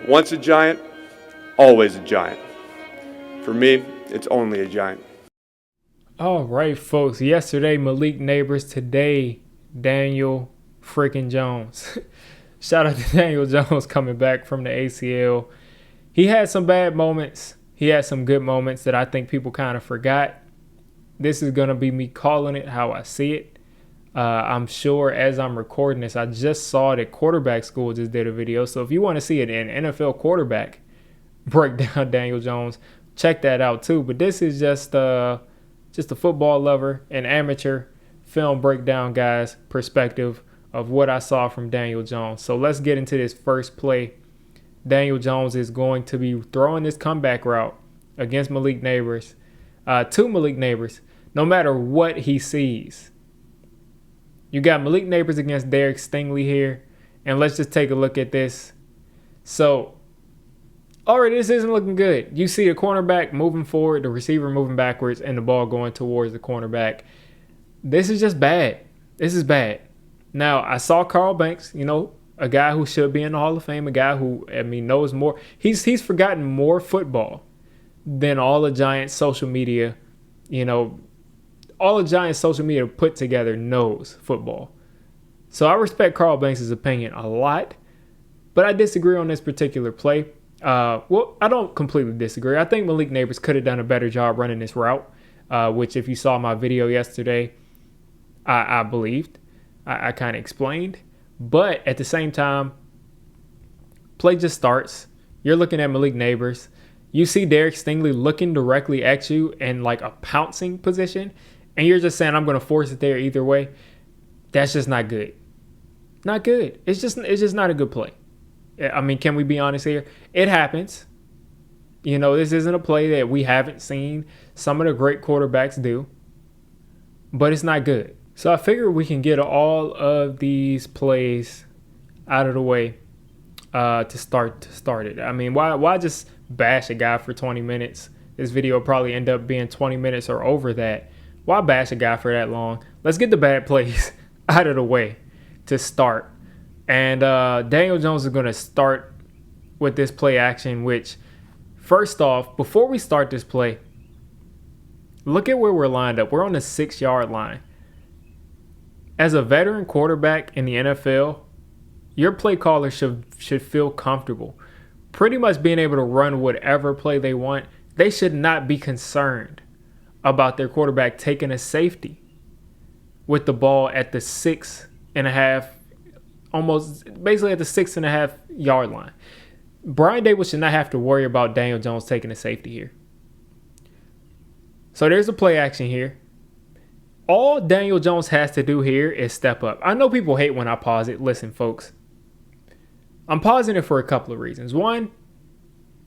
Once a giant, always a giant. For me, it's only a giant. All right, folks. Yesterday, Malik Neighbors. Today, Daniel freaking Jones. Shout out to Daniel Jones coming back from the ACL. He had some bad moments. He had some good moments that I think people kind of forgot. This is going to be me calling it how I see it. I'm sure as I'm recording this, I just saw that Quarterback School just did a video. So if you want to see an NFL quarterback break down Daniel Jones, check that out too. But this is just a football lover, an amateur film breakdown guy's perspective of what I saw from Daniel Jones. So let's get into this first play. Daniel Jones is going to be throwing this comeback route against Malik Neighbors, to Malik Neighbors, no matter what he sees. You got Malik Neighbors against Derek Stingley here, and let's just take a look at this. So, already this isn't looking good. You see the cornerback moving forward, the receiver moving backwards, and the ball going towards the cornerback. This is just bad. This is bad. Now, I saw Carl Banks, a guy who should be in the Hall of Fame, a guy who, knows more. He's forgotten more football than all the Giants social media, all the Giants social media put together knows football. So I respect Carl Banks' opinion a lot, but I disagree on this particular play. Well, I don't completely disagree. I think Malik Neighbors could have done a better job running this route, which if you saw my video yesterday, I believed. I kind of explained. But at the same time, play just starts. You're looking at Malik Neighbors. You see Derek Stingley looking directly at you in like a pouncing position, and you're just saying, I'm going to force it there either way. That's just not good. Not good. It's just not a good play. Can we be honest here? It happens. This isn't a play that we haven't seen some of the great quarterbacks do, but it's not good. So I figure we can get all of these plays out of the way to start it. Why just bash a guy for 20 minutes? This video will probably end up being 20 minutes or over that. Why bash a guy for that long? Let's get the bad plays out of the way to start. And Daniel Jones is going to start with this play action, which, first off, before we start this play, look at where we're lined up. We're on the 6-yard line. As a veteran quarterback in the NFL, your play caller should feel comfortable pretty much being able to run whatever play they want. They should not be concerned about their quarterback taking a safety with the ball at the 6.5, almost basically at the 6.5 yard line. Brian Daboll should not have to worry about Daniel Jones taking a safety here. So there's a play action here. All Daniel Jones has to do here is step up. I know people hate when I pause it. Listen, folks. I'm pausing it for a couple of reasons. One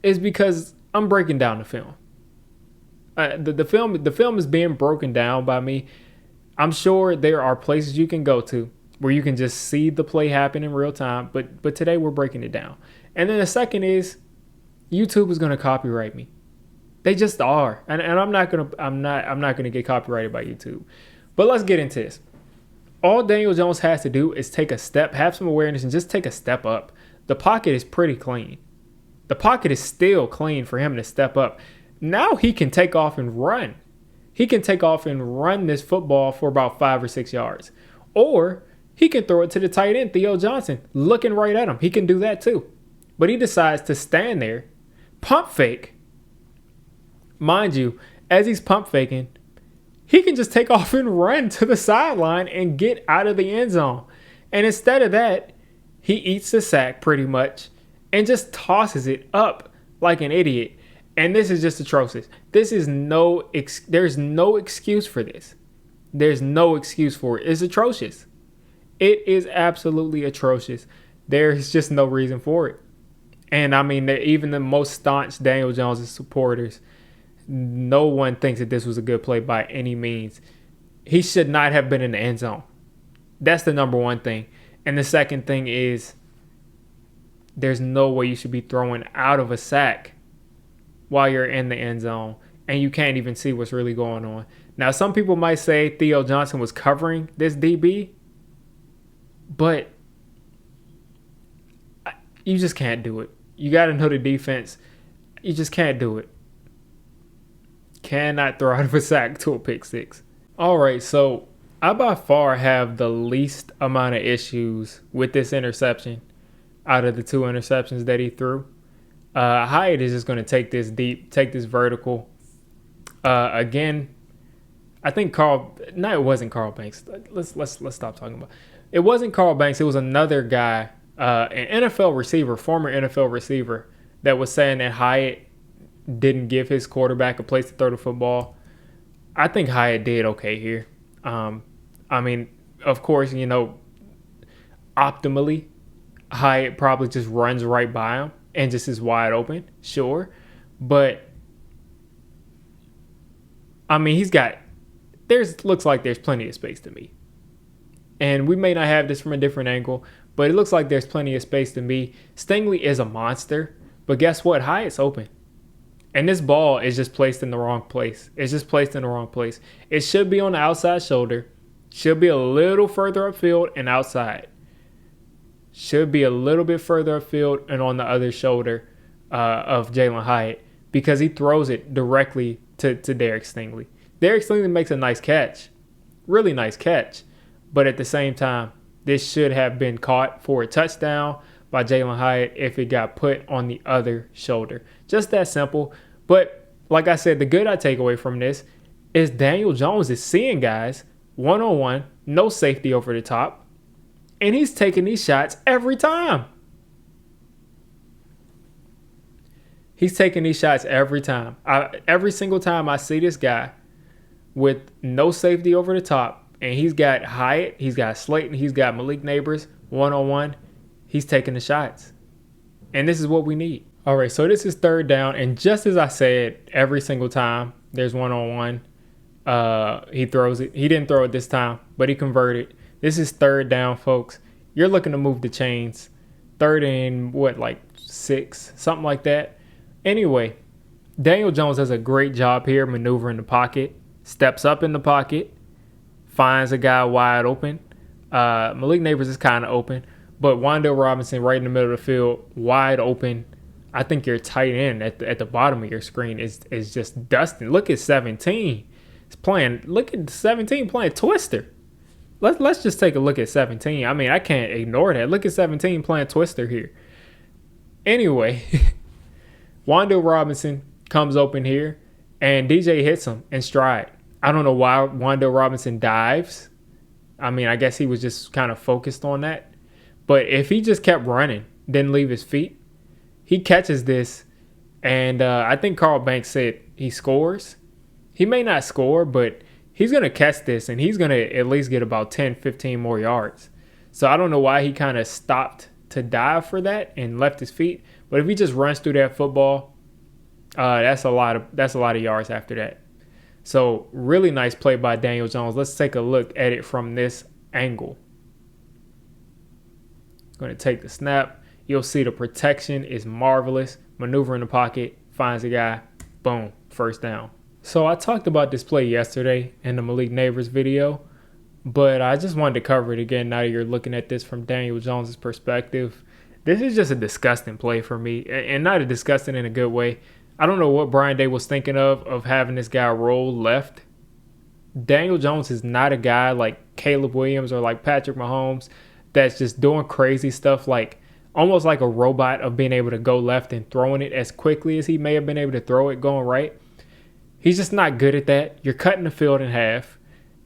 is because I'm breaking down the film. The film is being broken down by me. I'm sure there are places you can go to where you can just see the play happen in real time, but today we're breaking it down. And then the second is YouTube is going to copyright me. They just are, and I'm not gonna get copyrighted by YouTube. But let's get into this. All Daniel Jones has to do is take a step, have some awareness, and just take a step up. The pocket is pretty clean. The pocket is still clean for him to step up. Now he can take off and run. He can take off and run this football for about 5 or 6 yards. Or he can throw it to the tight end, Theo Johnson, looking right at him. He can do that too. But he decides to stand there, pump fake. Mind you, as he's pump faking, he can just take off and run to the sideline and get out of the end zone. And instead of that, he eats the sack pretty much and just tosses it up like an idiot. And this is just atrocious. There's no excuse for this. There's no excuse for it. It's atrocious. It is absolutely atrocious. There's just no reason for it. And even the most staunch Daniel Jones supporters, no one thinks that this was a good play by any means. He should not have been in the end zone. That's the number one thing. And the second thing is there's no way you should be throwing out of a sack while you're in the end zone and you can't even see what's really going on. Now, some people might say Theo Johnson was covering this DB, but you just can't do it. You got to know the defense. You just can't do it. Cannot throw out of a sack to a pick six. All right, so I by far have the least amount of issues with this interception out of the 2 interceptions that he threw. Hyatt is just going to take this deep, take this vertical. Again, I think it wasn't Carl Banks. Let's stop talking about. It wasn't Carl Banks. It was another guy, an NFL receiver, former NFL receiver, that was saying that Hyatt didn't give his quarterback a place to throw the football. I think Hyatt did okay here. I mean, of course, optimally, Hyatt probably just runs right by him and just is wide open, sure. But, I mean, looks like there's plenty of space to me. And we may not have this from a different angle, but it looks like there's plenty of space to me. Stingley is a monster, but guess what? Hyatt's open. And this ball is just placed in the wrong place. It's just placed in the wrong place. It should be on the outside shoulder. Should be a little further upfield and outside. Should be a little bit further upfield and on the other shoulder of Jalin Hyatt, because he throws it directly to Derek Stingley. Derek Stingley makes a nice catch. Really nice catch. But at the same time, this should have been caught for a touchdown by Jalin Hyatt if it got put on the other shoulder. Just that simple. But like I said, the good I take away from this is Daniel Jones is seeing guys one-on-one, no safety over the top, and he's taking these shots every time. He's taking these shots every time. Every single time I see this guy with no safety over the top, and he's got Hyatt, he's got Slayton, he's got Malik Neighbors one-on-one, he's taking the shots. And this is what we need. All right, so this is 3rd down, and just as I said, every single time there's one-on-one, he throws it. He didn't throw it this time, but he converted. This is 3rd down, folks. You're looking to move the chains. 3rd and 6, something like that. Anyway, Daniel Jones does a great job here maneuvering the pocket, steps up in the pocket, finds a guy wide open. Malik Neighbors is kind of open, but Wan'Dale Robinson right in the middle of the field, wide open. I think your tight end at the bottom of your screen is just dusting. Look at 17. Look at 17 playing Twister. Let's just take a look at 17. I mean, I can't ignore that. Look at 17 playing Twister here. Anyway, Wan'Dale Robinson comes open here, and DJ hits him in stride. I don't know why Wan'Dale Robinson dives. I mean, I guess he was just kind of focused on that. But if he just kept running, didn't leave his feet, he catches this, and I think Carl Banks said he scores. He may not score, but he's going to catch this, and he's going to at least get about 10, 15 more yards. So I don't know why he kind of stopped to dive for that and left his feet. But if he just runs through that football, that's a lot of yards after that. So really nice play by Daniel Jones. Let's take a look at it from this angle. Going to take the snap. You'll see the protection is marvelous. Maneuver in the pocket, finds a guy, boom, 1st down. So I talked about this play yesterday in the Malik Neighbors video, but I just wanted to cover it again now that you're looking at this from Daniel Jones' perspective. This is just a disgusting play for me, and not a disgusting in a good way. I don't know what Brian Day was thinking of having this guy roll left. Daniel Jones is not a guy like Caleb Williams or like Patrick Mahomes that's just doing crazy stuff, like almost like a robot of being able to go left and throwing it as quickly as he may have been able to throw it going right. He's just not good at that. You're cutting the field in half.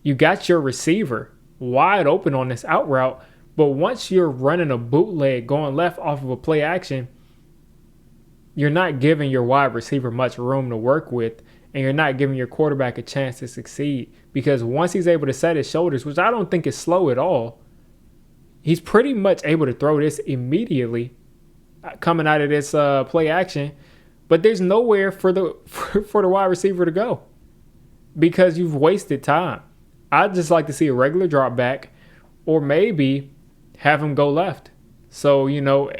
You got your receiver wide open on this out route, but once you're running a bootleg going left off of a play action, you're not giving your wide receiver much room to work with, and you're not giving your quarterback a chance to succeed, because once he's able to set his shoulders, which I don't think is slow at all, he's pretty much able to throw this immediately coming out of this play action, but there's nowhere for the wide receiver to go because you've wasted time. I'd just like to see a regular drop back, or maybe have him go left. So,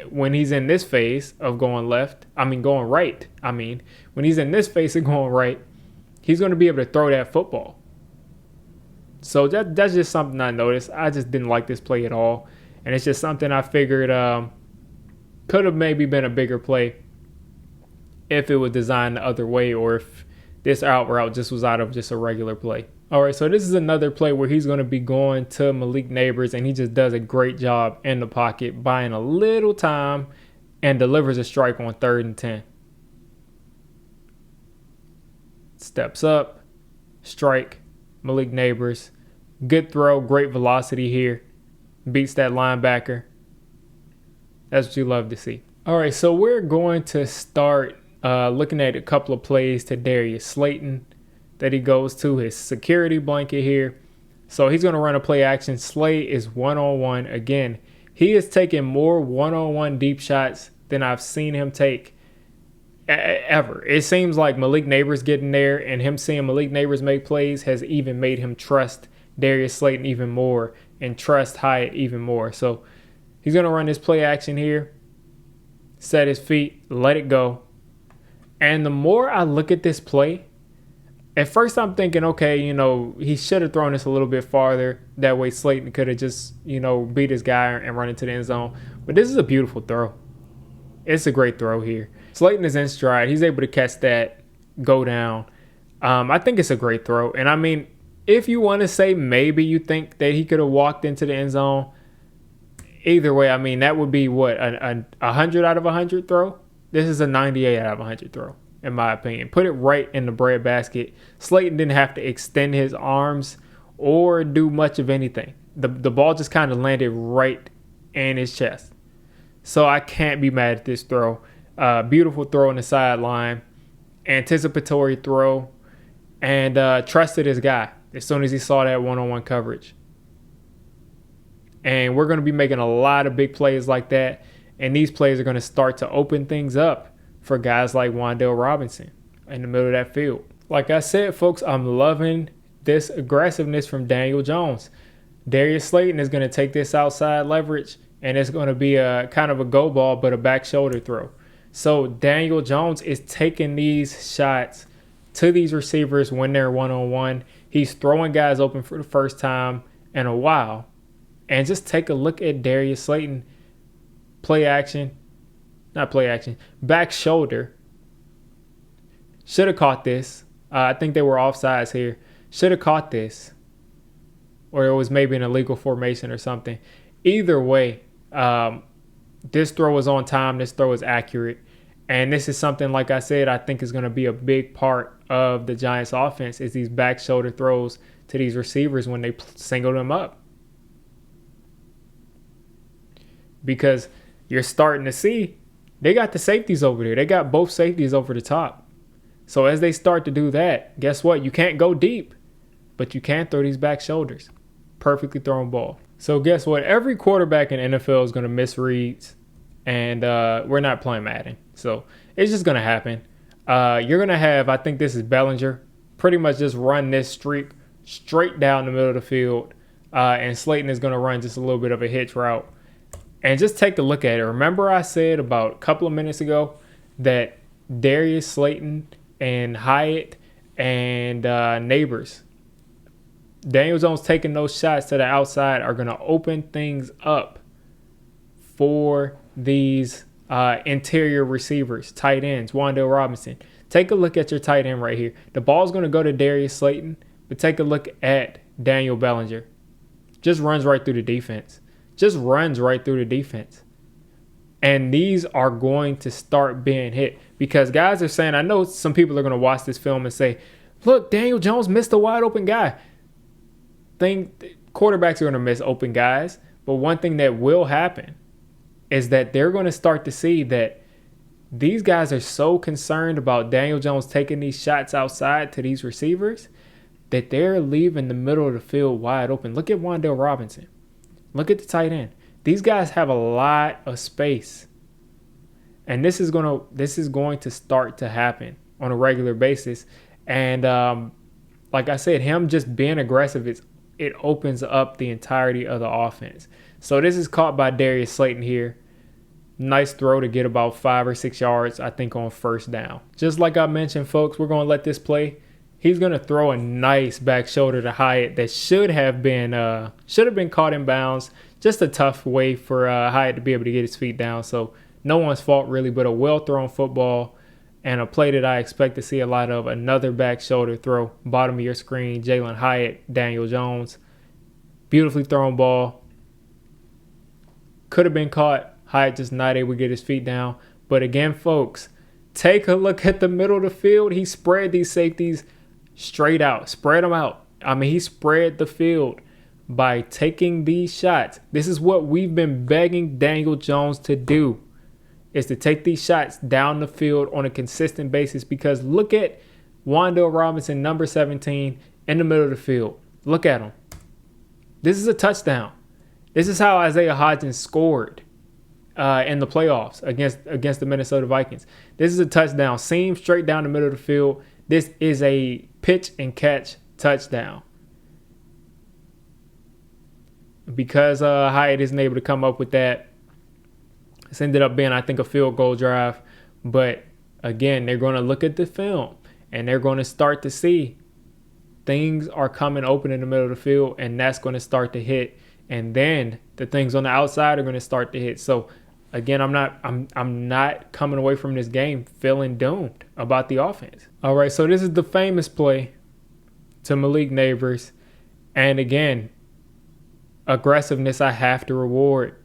when he's in this phase of going right, when he's in this phase of going right, he's going to be able to throw that football. So that's just something I noticed. I just didn't like this play at all. And it's just something I figured Could have maybe been a bigger play if it was designed the other way, or if this out route just was out of just a regular play. All right, so this is another play where he's going to be going to Malik Nabers, and he just does a great job in the pocket, buying a little time, and delivers a strike on 3rd and 10. Steps up, strike, Malik Nabers. Good throw, great velocity here. Beats that linebacker. That's what you love to see. All right, so we're going to start looking at a couple of plays to Darius Slayton that he goes to, his security blanket here. So he's going to run a play action. Slay is one-on-one. Again, he is taking more one-on-one deep shots than I've seen him take ever. It seems like Malik Nabers getting there, and him seeing Malik Nabers make plays has even made him trust Darius Slayton even more and trust Hyatt even more. So he's going to run this play action here, set his feet, let it go. And the more I look at this play, at first I'm thinking, okay, he should have thrown this a little bit farther. That way Slayton could have just, beat his guy and run into the end zone. But this is a beautiful throw. It's a great throw here. Slayton is in stride. He's able to catch that, go down. I think it's a great throw. And I mean, if you want to say maybe you think that he could have walked into the end zone, either way, I mean, that would be what, a 100 out of 100 throw? This is a 98 out of 100 throw, in my opinion. Put it right in the breadbasket. Slayton didn't have to extend his arms or do much of anything. The ball just kind of landed right in his chest. So I can't be mad at this throw. Beautiful throw on the sideline. Anticipatory throw. And trusted his guy as soon as he saw that one-on-one coverage. And we're going to be making a lot of big plays like that. And these plays are going to start to open things up for guys like Wan'Dale Robinson in the middle of that field. Like I said, folks, I'm loving this aggressiveness from Daniel Jones. Darius Slayton is going to take this outside leverage, and it's going to be a kind of a go ball, but a back shoulder throw. So Daniel Jones is taking these shots to these receivers when they're one-on-one. He's throwing guys open for the first time in a while. And just take a look at Darius Slayton. Back shoulder. Should have caught this. I think they were offsides here. Should have caught this. Or it was maybe an illegal formation or something. Either way, this throw was on time. This throw is accurate. And this is something, like I said, I think is going to be a big part of the Giants offense is these back shoulder throws to these receivers when they single them up. Because you're starting to see they got the safeties over there. They got both safeties over the top. So as they start to do that, guess what? You can't go deep, but you can throw these back shoulders. Perfectly thrown ball. So guess what? Every quarterback in NFL is going to miss reads, and we're not playing Madden. So it's just going to happen. You're going to have, I think this is Bellinger, pretty much just run this streak straight down the middle of the field, and Slayton is going to run just a little bit of a hitch route. And just take a look at it. Remember I said about a couple of minutes ago that Darius Slayton and Hyatt and Nabers, Daniel Jones taking those shots to the outside are going to open things up for these interior receivers, tight ends, Wan'Dale Robinson. Take a look at your tight end right here. The ball's going to go to Darius Slayton, but take a look at Daniel Bellinger. Just runs right through the defense. And these are going to start being hit because guys are saying, I know some people are going to watch this film and say, look, Daniel Jones missed a wide open guy. Quarterbacks are going to miss open guys, but one thing that will happen is that they're going to start to see that these guys are so concerned about Daniel Jones taking these shots outside to these receivers that they're leaving the middle of the field wide open. Look at Wan'Dale Robinson. Look at the tight end. These guys have a lot of space. And this is going to start to happen on a regular basis. And like I said, him just being aggressive, it opens up the entirety of the offense. So this is caught by Darius Slayton here. Nice throw to get about 5 or 6 yards, I think, on first down. Just like I mentioned, folks, we're going to let this play. He's going to throw a nice back shoulder to Hyatt that should have been caught in bounds. Just a tough way for Hyatt to be able to get his feet down. So no one's fault really, but a well-thrown football and a play that I expect to see a lot of, another back shoulder throw, bottom of your screen, Jalen Hyatt, Daniel Jones. Beautifully thrown ball. Could have been caught. Hyatt just not able to get his feet down. But again, folks, take a look at the middle of the field. He spread these safeties straight out. Spread them out. I mean, he spread the field by taking these shots. This is what we've been begging Daniel Jones to do, is to take these shots down the field on a consistent basis, because look at Wan'Dale Robinson, number 17, in the middle of the field. Look at him. This is a touchdown. This is how Isaiah Hodgins scored in the playoffs against the Minnesota Vikings. This is a touchdown. Seam straight down the middle of the field. This is a pitch and catch touchdown. Because Hyatt isn't able to come up with that, it's ended up being, I think, a field goal drive. But again, they're going to look at the film and they're going to start to see things are coming open in the middle of the field, and that's going to start to hit. And then the things on the outside are going to start to hit. So again, I'm not coming away from this game feeling doomed about the offense. All right, so this is the famous play to Malik Nabers. And again, aggressiveness I have to reward.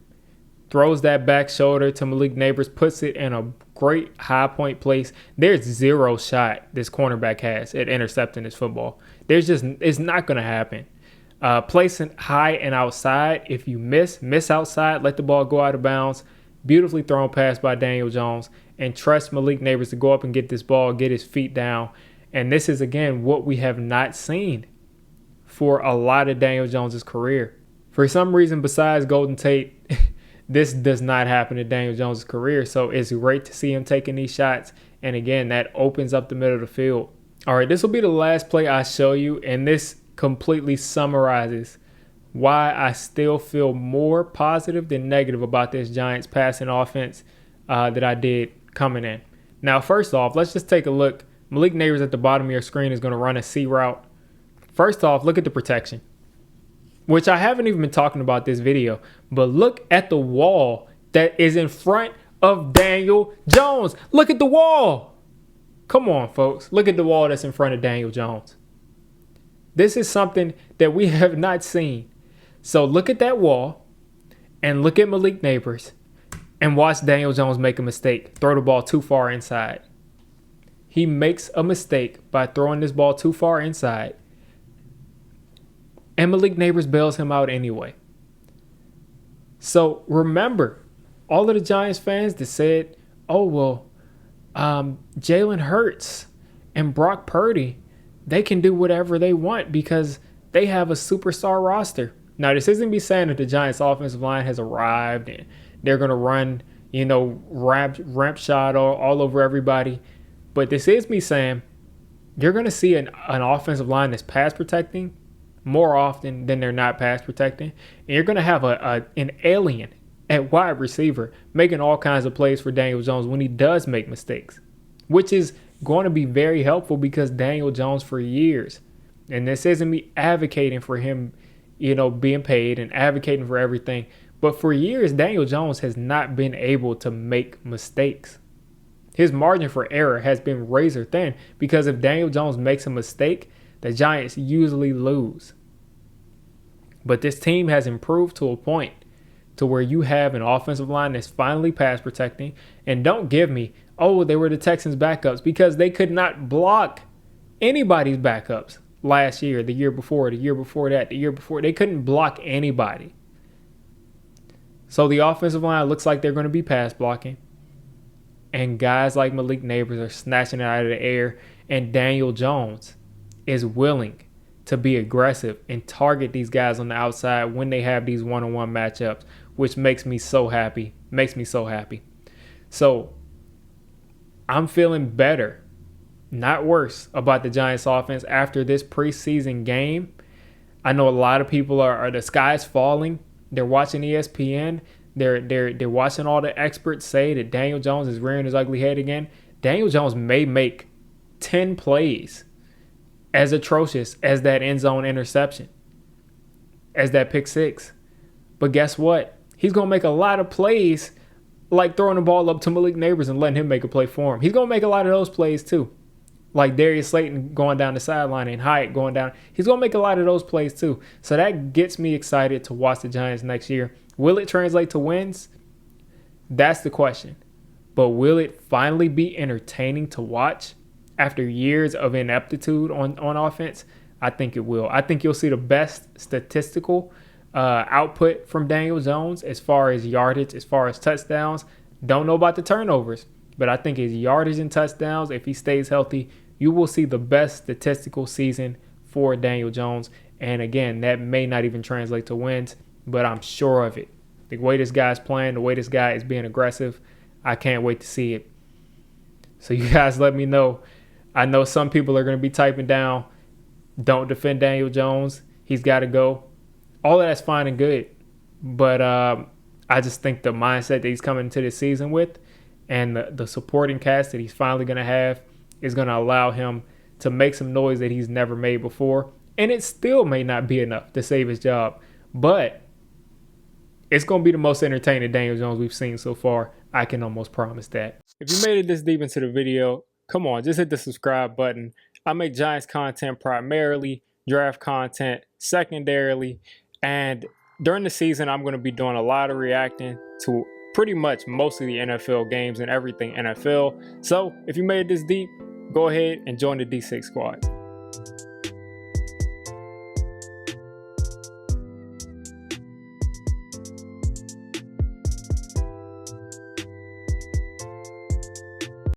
Throws that back shoulder to Malik Nabers, puts it in a great high point place. There's zero shot this cornerback has at intercepting this football. It's not going to happen. Placing high and outside. If you miss outside, let the ball go out of bounds. Beautifully thrown pass by Daniel Jones, and trust Malik Nabers to go up and get this ball, get his feet down. And this is, again, what we have not seen for a lot of Daniel Jones' career. For some reason, besides Golden Tate, this does not happen in Daniel Jones' career. So it's great to see him taking these shots. And again, that opens up the middle of the field. All right, this will be the last play I show you, and this completely summarizes why I still feel more positive than negative about this Giants passing offense that I did coming in. Now, first off, let's just take a look. Malik Nabers at the bottom of your screen is going to run a C route. First off, look at the protection, which I haven't even been talking about this video, but look at the wall that is in front of Daniel Jones. Look at the wall. Come on, folks. Look at the wall that's in front of Daniel Jones. This is something that we have not seen. So look at that wall and look at Malik Nabers and watch Daniel Jones make a mistake, throw the ball too far inside. He makes a mistake by throwing this ball too far inside, and Malik Nabers bails him out anyway. So remember, all of the Giants fans that said, oh, well, Jalen Hurts and Brock Purdy, they can do whatever they want because they have a superstar roster. Now, this isn't me saying that the Giants offensive line has arrived and they're going to run, ramp shot all over everybody. But this is me saying you're going to see an offensive line that's pass protecting more often than they're not pass protecting. And you're going to have an alien at wide receiver making all kinds of plays for Daniel Jones when he does make mistakes, which is going to be very helpful because Daniel Jones for years, and this isn't me advocating for him, being paid and advocating for everything, but for years, Daniel Jones has not been able to make mistakes. His margin for error has been razor thin because if Daniel Jones makes a mistake, the Giants usually lose. But this team has improved to a point to where you have an offensive line that's finally pass protecting. And don't give me, oh, they were the Texans' backups, because they could not block anybody's backups last year, the year before that, the year before. They couldn't block anybody. So the offensive line looks like they're going to be pass blocking. And guys like Malik Nabers are snatching it out of the air. And Daniel Jones is willing to be aggressive and target these guys on the outside when they have these one-on-one matchups, which makes me so happy. So I'm feeling better, not worse, about the Giants offense after this preseason game. I know a lot of people are the sky's falling. They're watching ESPN. They're watching all the experts say that Daniel Jones is rearing his ugly head again. Daniel Jones may make 10 plays as atrocious as that end zone interception, as that pick six. But guess what? He's going to make a lot of plays like throwing the ball up to Malik Neighbors and letting him make a play for him. He's going to make a lot of those plays too. Like Darius Slayton going down the sideline and Hyatt going down. He's going to make a lot of those plays too. So that gets me excited to watch the Giants next year. Will it translate to wins? That's the question. But will it finally be entertaining to watch after years of ineptitude on offense? I think it will. I think you'll see the best statistical output from Daniel Jones as far as yardage, as far as touchdowns. Don't know about the turnovers, but I think his yardage and touchdowns, if he stays healthy, you will see the best statistical season for Daniel Jones. And again, that may not even translate to wins, but I'm sure of it. The way this guy's playing, the way this guy is being aggressive, I can't wait to see it. So you guys let me know. I know some people are going to be typing down, don't defend Daniel Jones. He's got to go. All of that's fine and good. But I just think the mindset that he's coming into this season with and the supporting cast that he's finally going to have is going to allow him to make some noise that he's never made before. And it still may not be enough to save his job. But it's going to be the most entertaining Daniel Jones we've seen so far. I can almost promise that. If you made it this deep into the video, come on, just hit the subscribe button. I make Giants content primarily, draft content secondarily, and during the season, I'm going to be doing a lot of reacting to pretty much most of the NFL games and everything NFL. So if you made it this deep, go ahead and join the D6 squad.